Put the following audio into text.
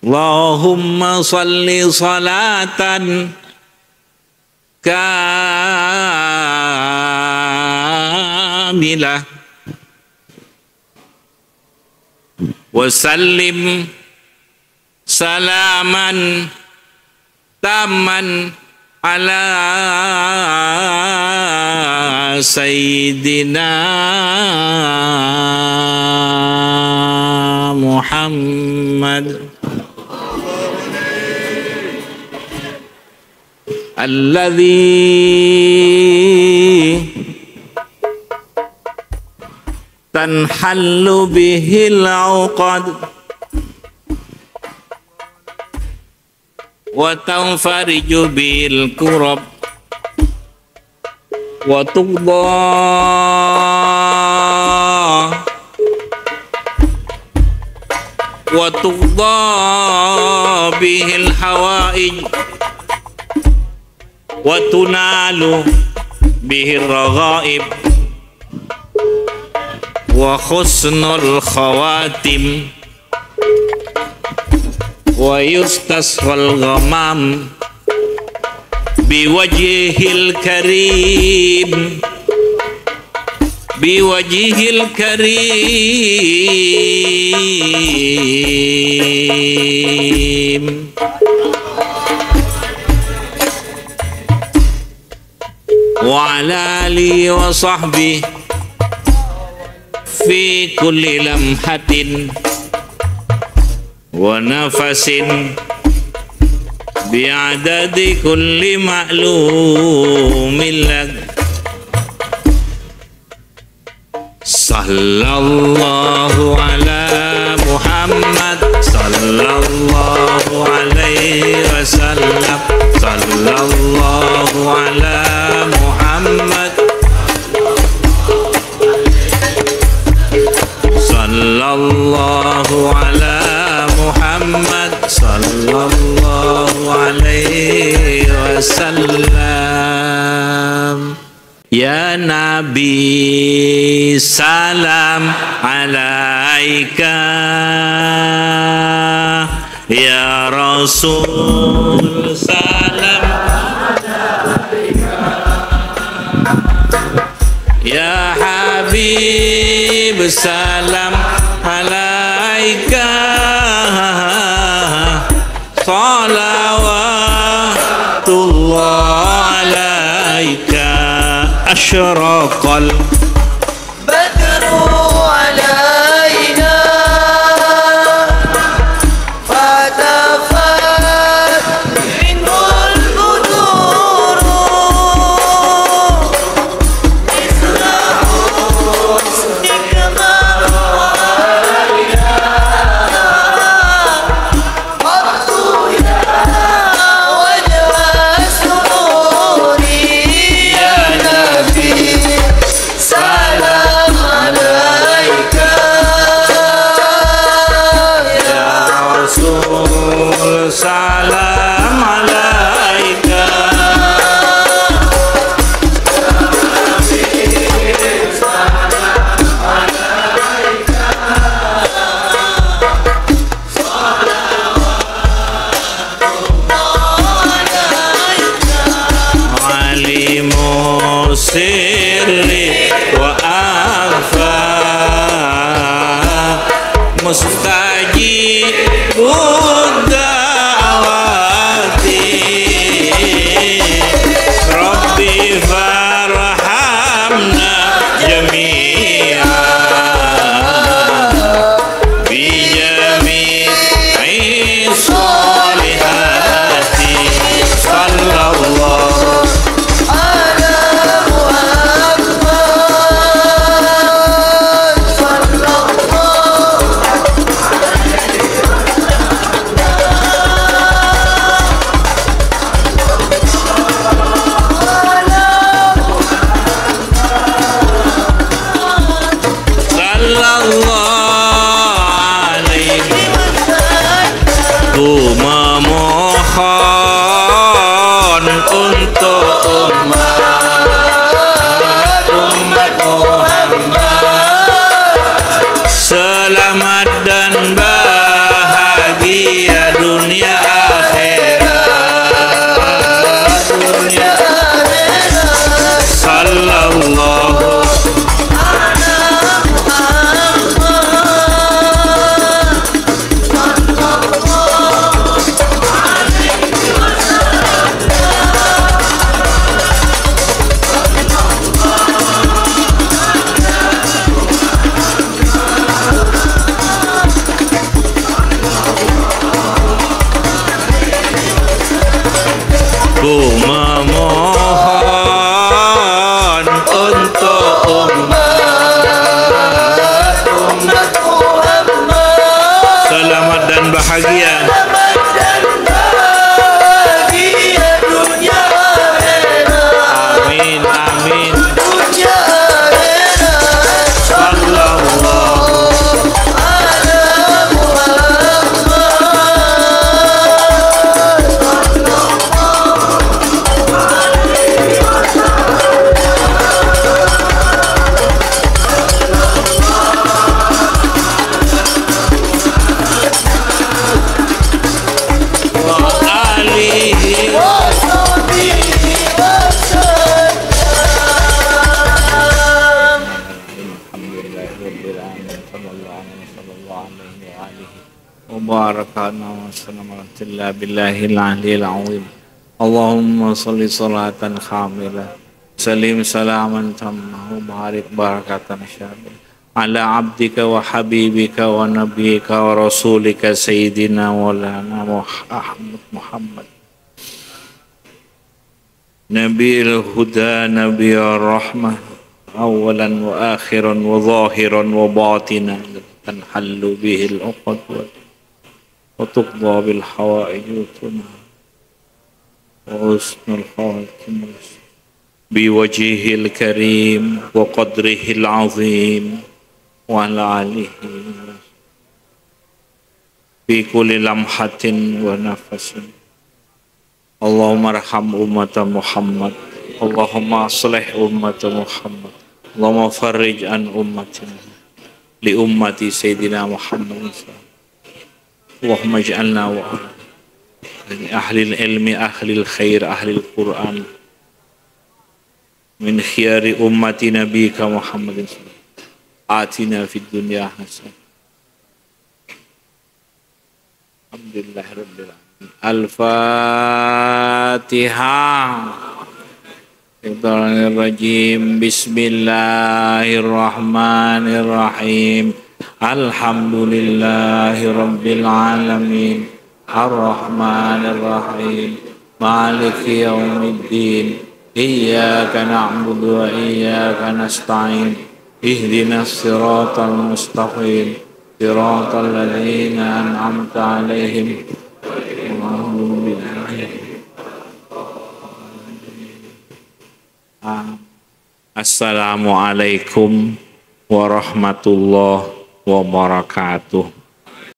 Allahumma salli salatan kamilah wa sallim salaman taman ala sayyidina Muhammad alladzi tanhallu bihil uqad wa tanfariju bil kurab wa tuqda bihil hawaij wa tunalu bihir raghaib wa husnul khawatim wa yustasqal ghamam biwajhil karim biwajhil karim wa ala alihi wa sahbihi fi kulli lamhatin wa nafasin bi'adadi kulli ma'lumin lak sallallahu ala Muhammad sallallahu alaihi wasallam sallallahu ala Muhammad sallallahu ala Muhammad sallallahu alaihi wasallam. Ya Nabi salam alaika, ya Rasul salam alaika, ya Habib salam alaika, salawatullah alaika. Asyraqal badru alaina fatafat minul buduru islahu nikmal alaina qattu ya wajah sururi ya Nabi salam alaika, ya Rasul salam alaika, alimu sirri wa akhfa mustajibud da'wati rabbi farhamna jami'an bi jami'i salihati sallallahu ala Muhammad sallallahu dan bahagia. Selamat dan bahagia dunia akhirat. Amin, amin. Dunia akhirat. Sallallahu Ala Muhammad. wa alihi. Wa sahbihi wa sallam. Alhamdulillahirabbil alamin. Sallallahu alaihi wa alihi wa barakana wa sallama ala billahil aliyil azim. Allahumma salli salatan kamilah. Salim salaman tamma wa barik barakatan syamil ala abdika wa habibika wa nabiyyika wa rasulika sayyidina wa lana Muhammad Nabiil huda nabiyur rahmah awalan wa akhiran wa zahiran wa batinan tanhallu bihil uqad wa tuqda bil hawaij wa husnul khatimah biwajhihil karim wa qadrihil azim wa ala alihi fi kulli lamhatin wa nafasin. Allahumma arham ummata Muhammad, Allahumma aslih ummata Muhammad, Allahumma farrij an ummatina li ummati Sayyidina Muhammad. Allahumma ij'alna wa ahli ilmi, ahli khair, ahli Quran min khiyari ummati nabiyika Muhammadin. Atina fid dunya hasanah. Alhamdulillahirabbil alamin. Al-Fatihah. Bismillahirrahmanirrahim. Bismillahirrahmanirrahim. Alhamdulillahirabbil alamin. Ar-Rahmanirrahim. Maliki yaumiddin. Iyyaka na'budu wa iyyaka nasta'in. Ihdinas siratal mustaqim. Siratal ladzina an'amta 'alaihim. Assalamualaikum warahmatullahi wabarakatuh.